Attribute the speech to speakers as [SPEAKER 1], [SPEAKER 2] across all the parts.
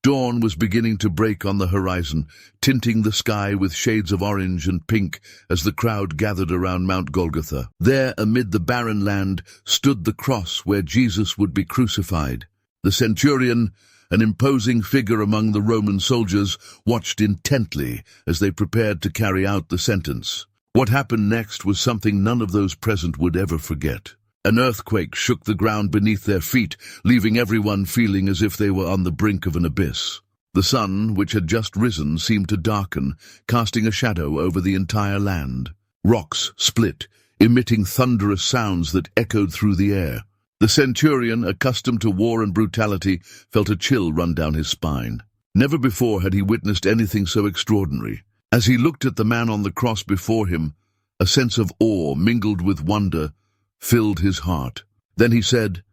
[SPEAKER 1] Dawn was beginning to break on the horizon, tinting the sky with shades of orange and pink as the crowd gathered around Mount Golgotha. There, amid the barren land, stood the cross where Jesus would be crucified. The centurion, an imposing figure among the Roman soldiers, watched intently as they prepared to carry out the sentence. What happened next was something none of those present would ever forget. An earthquake shook the ground beneath their feet, leaving everyone feeling as if they were on the brink of an abyss. The sun, which had just risen, seemed to darken, casting a shadow over the entire land. Rocks split, emitting thunderous sounds that echoed through the air. The centurion, accustomed to war and brutality, felt a chill run down his spine. Never before had he witnessed anything so extraordinary. As he looked at the man on the cross before him, a sense of awe mingled with wonder filled his heart. Then he said,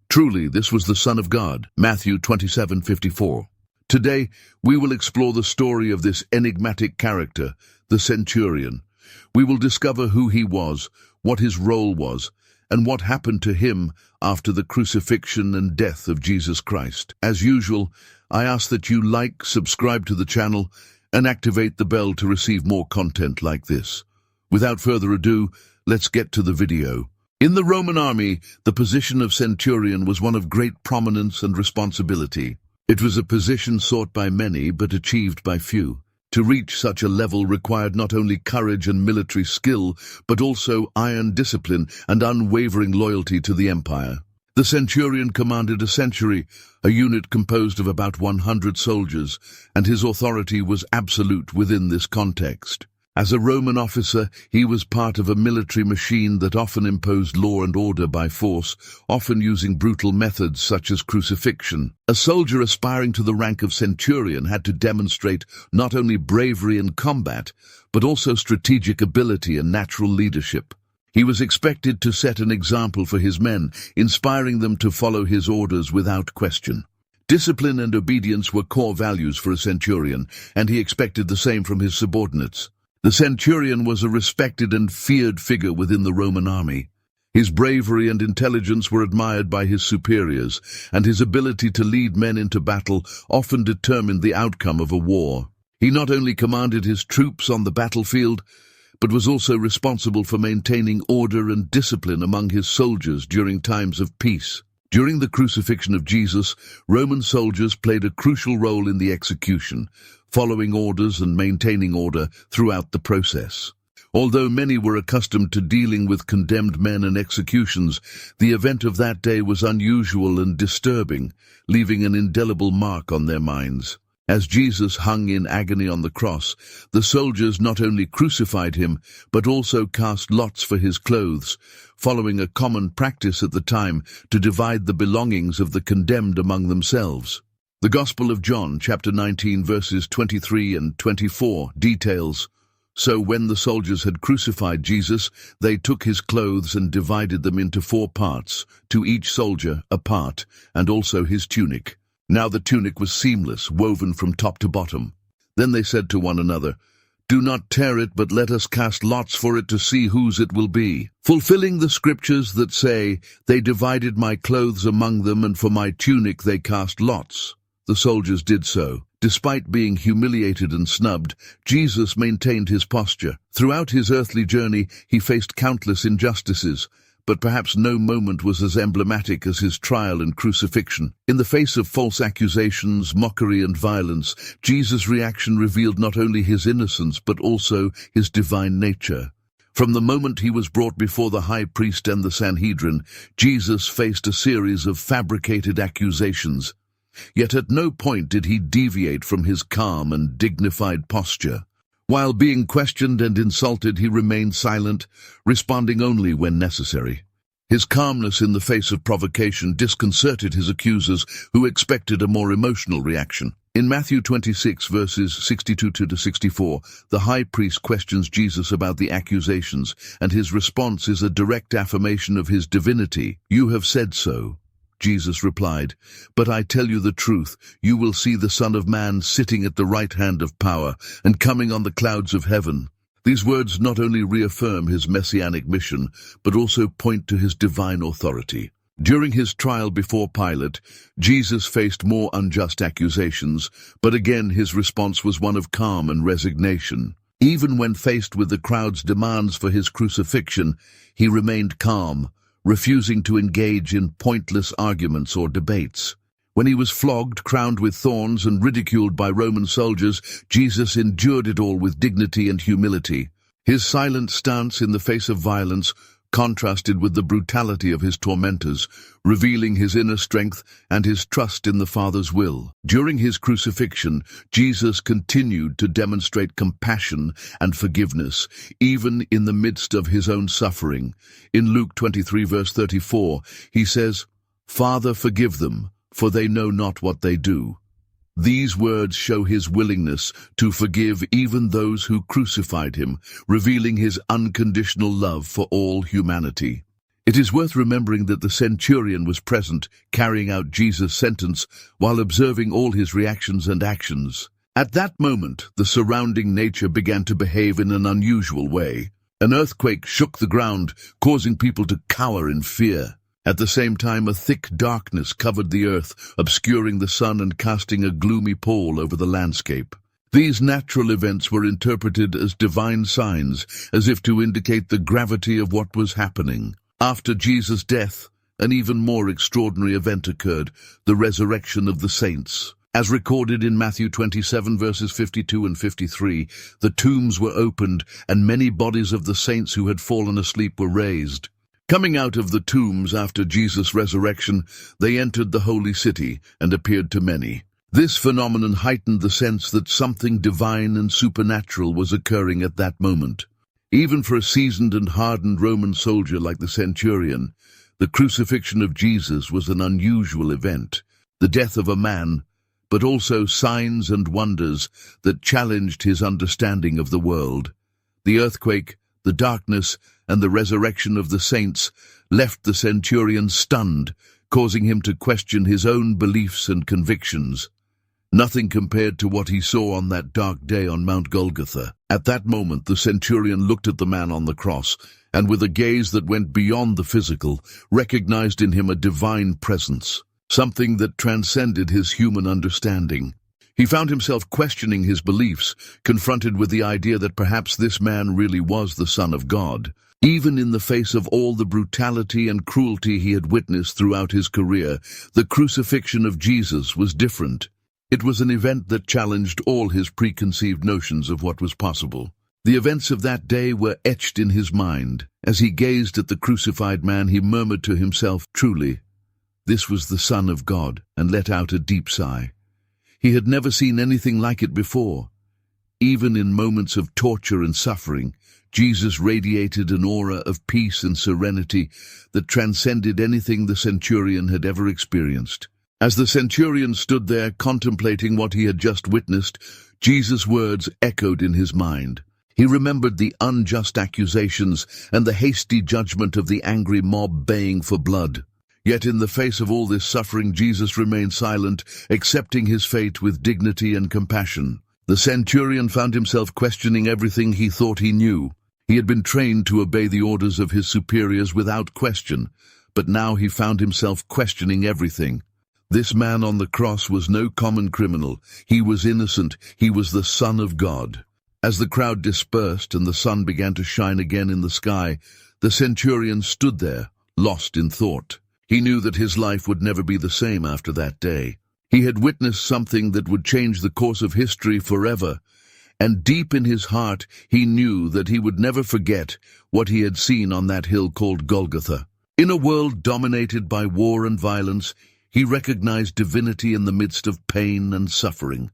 [SPEAKER 1] "Truly, this was the Son of God." Matthew 27:54. Today, we will explore the story of this enigmatic character, the centurion. We will discover who he was, what his role was, and what happened to him after the crucifixion and death of Jesus Christ. As usual, I ask that you like, subscribe to the channel, and activate the bell to receive more content like this. Without further ado, let's get to the video. In the Roman army, the position of centurion was one of great prominence and responsibility. It was a position sought by many but achieved by few. To reach such a level required not only courage and military skill, but also iron discipline and unwavering loyalty to the empire. The centurion commanded a century, a unit composed of about 100 soldiers, and his authority was absolute within this context. As a Roman officer, he was part of a military machine that often imposed law and order by force, often using brutal methods such as crucifixion. A soldier aspiring to the rank of centurion had to demonstrate not only bravery in combat, but also strategic ability and natural leadership. He was expected to set an example for his men, inspiring them to follow his orders without question. Discipline and obedience were core values for a centurion, and he expected the same from his subordinates. The centurion was a respected and feared figure within the Roman army. His bravery and intelligence were admired by his superiors, and his ability to lead men into battle often determined the outcome of a war. He not only commanded his troops on the battlefield, but was also responsible for maintaining order and discipline among his soldiers during times of peace. During the crucifixion of Jesus, Roman soldiers played a crucial role in the execution, following orders and maintaining order throughout the process. Although many were accustomed to dealing with condemned men and executions, the event of that day was unusual and disturbing, leaving an indelible mark on their minds. As Jesus hung in agony on the cross, the soldiers not only crucified him, but also cast lots for his clothes, following a common practice at the time to divide the belongings of the condemned among themselves. The Gospel of John, chapter 19, verses 23 and 24, details, "So when the soldiers had crucified Jesus, they took his clothes and divided them into 4 parts, to each soldier a part, and also his tunic. Now the tunic was seamless, woven from top to bottom. Then they said to one another, 'Do not tear it, but let us cast lots for it to see whose it will be,' fulfilling the scriptures that say, 'They divided my clothes among them, and for my tunic they cast lots.' The soldiers did so. Despite being humiliated and snubbed, Jesus maintained his posture. Throughout his earthly journey, he faced countless injustices, but perhaps no moment was as emblematic as his trial and crucifixion. In the face of false accusations, mockery, and violence, Jesus' reaction revealed not only his innocence but also his divine nature. From the moment he was brought before the high priest and the Sanhedrin, Jesus faced a series of fabricated accusations. Yet at no point did he deviate from his calm and dignified posture. While being questioned and insulted, he remained silent, responding only when necessary. His calmness in the face of provocation disconcerted his accusers, who expected a more emotional reaction. In Matthew 26, verses 62-64, the high priest questions Jesus about the accusations, and his response is a direct affirmation of his divinity. "You have said so," Jesus replied, "but I tell you the truth, you will see the Son of Man sitting at the right hand of power and coming on the clouds of heaven." These words not only reaffirm his messianic mission, but also point to his divine authority. During his trial before Pilate, Jesus faced more unjust accusations, but again his response was one of calm and resignation. Even when faced with the crowd's demands for his crucifixion, he remained calm, refusing to engage in pointless arguments or debates. When he was flogged, crowned with thorns, and ridiculed by Roman soldiers, Jesus endured it all with dignity and humility. His silent stance in the face of violence contrasted with the brutality of his tormentors, revealing his inner strength and his trust in the Father's will. During his crucifixion, Jesus continued to demonstrate compassion and forgiveness, even in the midst of his own suffering. In Luke 23 verse 34, he says, "Father, forgive them, for they know not what they do." These words show his willingness to forgive even those who crucified him, revealing his unconditional love for all humanity. It is worth remembering that the centurion was present, carrying out Jesus' sentence, while observing all his reactions and actions. At that moment, the surrounding nature began to behave in an unusual way. An earthquake shook the ground, causing people to cower in fear. At the same time, a thick darkness covered the earth, obscuring the sun and casting a gloomy pall over the landscape. These natural events were interpreted as divine signs, as if to indicate the gravity of what was happening. After Jesus' death, an even more extraordinary event occurred, the resurrection of the saints. As recorded in Matthew 27 verses 52 and 53, the tombs were opened, and many bodies of the saints who had fallen asleep were raised. Coming out of the tombs after Jesus' resurrection, they entered the holy city and appeared to many. This phenomenon heightened the sense that something divine and supernatural was occurring at that moment. Even for a seasoned and hardened Roman soldier like the centurion, the crucifixion of Jesus was an unusual event, the death of a man, but also signs and wonders that challenged his understanding of the world. The earthquake, the darkness, and the resurrection of the saints left the centurion stunned, causing him to question his own beliefs and convictions. Nothing compared to what he saw on that dark day on Mount Golgotha. At that moment, the centurion looked at the man on the cross, and with a gaze that went beyond the physical, recognized in him a divine presence, something that transcended his human understanding. He found himself questioning his beliefs, confronted with the idea that perhaps this man really was the Son of God. Even in the face of all the brutality and cruelty he had witnessed throughout his career, the crucifixion of Jesus was different. It was an event that challenged all his preconceived notions of what was possible. The events of that day were etched in his mind. As he gazed at the crucified man, he murmured to himself, "Truly, this was the Son of God," and let out a deep sigh. He had never seen anything like it before. Even in moments of torture and suffering, Jesus radiated an aura of peace and serenity that transcended anything the centurion had ever experienced. As the centurion stood there contemplating what he had just witnessed, Jesus' words echoed in his mind. He remembered the unjust accusations and the hasty judgment of the angry mob baying for blood. Yet in the face of all this suffering, Jesus remained silent, accepting his fate with dignity and compassion. The centurion found himself questioning everything he thought he knew. He had been trained to obey the orders of his superiors without question, but now he found himself questioning everything. This man on the cross was no common criminal. He was innocent. He was the Son of God. As the crowd dispersed and the sun began to shine again in the sky, the centurion stood there, lost in thought. He knew that his life would never be the same after that day. He had witnessed something that would change the course of history forever, and deep in his heart he knew that he would never forget what he had seen on that hill called Golgotha. In a world dominated by war and violence, he recognized divinity in the midst of pain and suffering.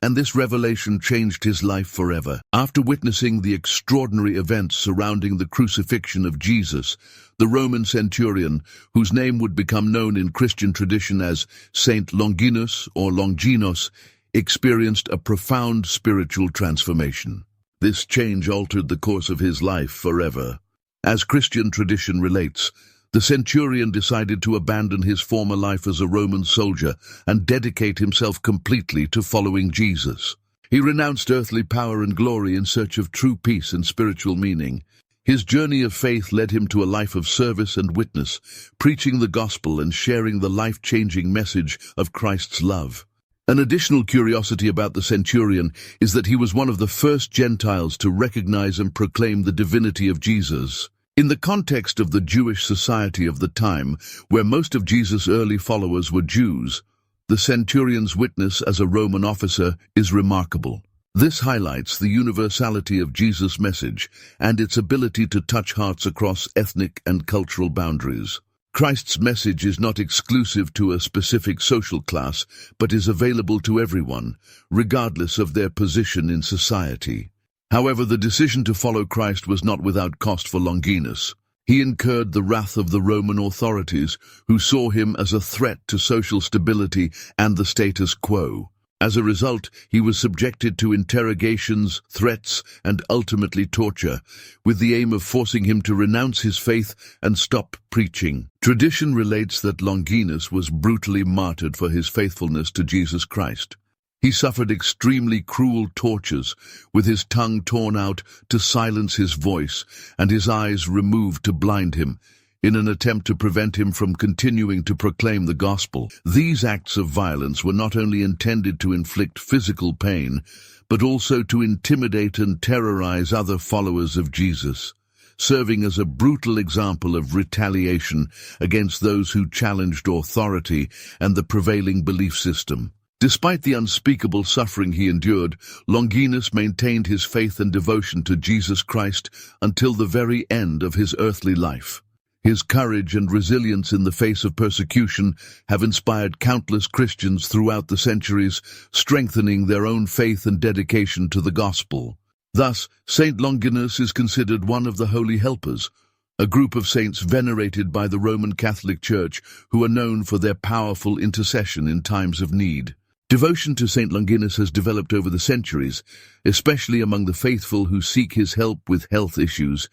[SPEAKER 1] And this revelation changed his life forever. After witnessing the extraordinary events surrounding the crucifixion of Jesus, the Roman centurion, whose name would become known in Christian tradition as Saint Longinus or Longinos, experienced a profound spiritual transformation. This change altered the course of his life forever. As Christian tradition relates, the centurion decided to abandon his former life as a Roman soldier and dedicate himself completely to following Jesus. He renounced earthly power and glory in search of true peace and spiritual meaning. His journey of faith led him to a life of service and witness, preaching the gospel and sharing the life-changing message of Christ's love. An additional curiosity about the centurion is that he was one of the first Gentiles to recognize and proclaim the divinity of Jesus. In the context of the Jewish society of the time, where most of Jesus' early followers were Jews, the centurion's witness as a Roman officer is remarkable. This highlights the universality of Jesus' message and its ability to touch hearts across ethnic and cultural boundaries. Christ's message is not exclusive to a specific social class, but is available to everyone, regardless of their position in society. However, the decision to follow Christ was not without cost for Longinus. He incurred the wrath of the Roman authorities, who saw him as a threat to social stability and the status quo. As a result, he was subjected to interrogations, threats, and ultimately torture, with the aim of forcing him to renounce his faith and stop preaching. Tradition relates that Longinus was brutally martyred for his faithfulness to Jesus Christ. He suffered extremely cruel tortures, with his tongue torn out to silence his voice and his eyes removed to blind him, in an attempt to prevent him from continuing to proclaim the gospel. These acts of violence were not only intended to inflict physical pain, but also to intimidate and terrorize other followers of Jesus, serving as a brutal example of retaliation against those who challenged authority and the prevailing belief system. Despite the unspeakable suffering he endured, Longinus maintained his faith and devotion to Jesus Christ until the very end of his earthly life. His courage and resilience in the face of persecution have inspired countless Christians throughout the centuries, strengthening their own faith and dedication to the gospel. Thus, Saint Longinus is considered one of the Holy Helpers, a group of saints venerated by the Roman Catholic Church who are known for their powerful intercession in times of need. Devotion to Saint Longinus has developed over the centuries, especially among the faithful who seek his help with health issues,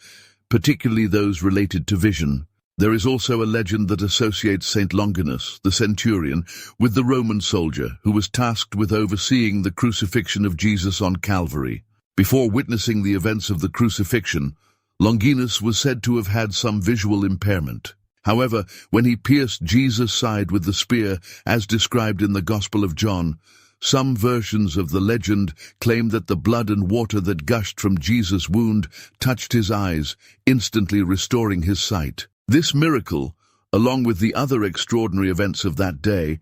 [SPEAKER 1] particularly those related to vision. There is also a legend that associates Saint Longinus, the centurion, with the Roman soldier who was tasked with overseeing the crucifixion of Jesus on Calvary. Before witnessing the events of the crucifixion, Longinus was said to have had some visual impairment. However, when he pierced Jesus' side with the spear, as described in the Gospel of John, some versions of the legend claim that the blood and water that gushed from Jesus' wound touched his eyes, instantly restoring his sight. This miracle, along with the other extraordinary events of that day,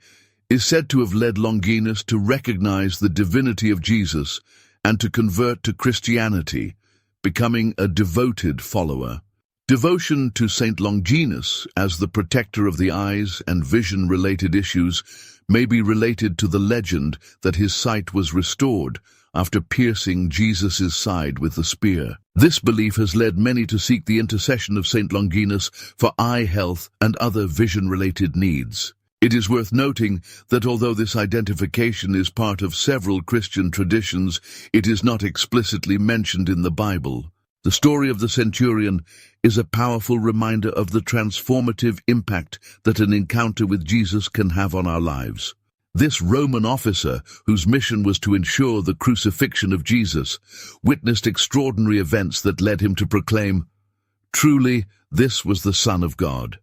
[SPEAKER 1] is said to have led Longinus to recognize the divinity of Jesus and to convert to Christianity, becoming a devoted follower. Devotion to Saint Longinus as the protector of the eyes and vision-related issues may be related to the legend that his sight was restored after piercing Jesus' side with the spear. This belief has led many to seek the intercession of Saint Longinus for eye health and other vision-related needs. It is worth noting that although this identification is part of several Christian traditions, it is not explicitly mentioned in the Bible. The story of the centurion is a powerful reminder of the transformative impact that an encounter with Jesus can have on our lives. This Roman officer, whose mission was to ensure the crucifixion of Jesus, witnessed extraordinary events that led him to proclaim, "Truly, this was the Son of God."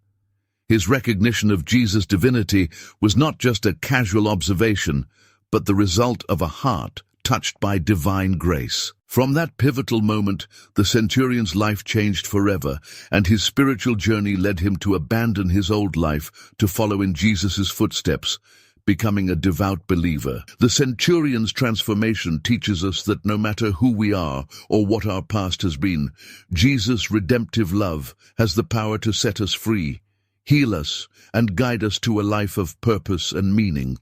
[SPEAKER 1] His recognition of Jesus' divinity was not just a casual observation, but the result of a heart touched by divine grace. From that pivotal moment, the centurion's life changed forever, and his spiritual journey led him to abandon his old life to follow in Jesus' footsteps, becoming a devout believer. The centurion's transformation teaches us that no matter who we are or what our past has been, Jesus' redemptive love has the power to set us free, heal us, and guide us to a life of purpose and meaning.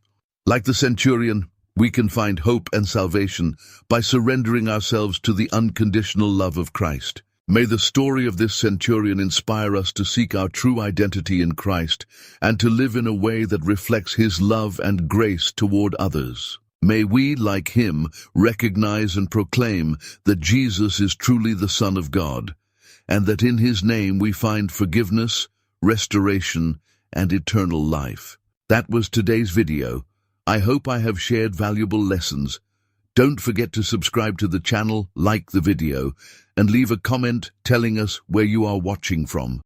[SPEAKER 1] Like the centurion, we can find hope and salvation by surrendering ourselves to the unconditional love of Christ. May the story of this centurion inspire us to seek our true identity in Christ and to live in a way that reflects His love and grace toward others. May we, like him, recognize and proclaim that Jesus is truly the Son of God, and that in His name we find forgiveness, restoration, and eternal life. That was today's video. I hope I have shared valuable lessons. Don't forget to subscribe to the channel, like the video, and leave a comment telling us where you are watching from.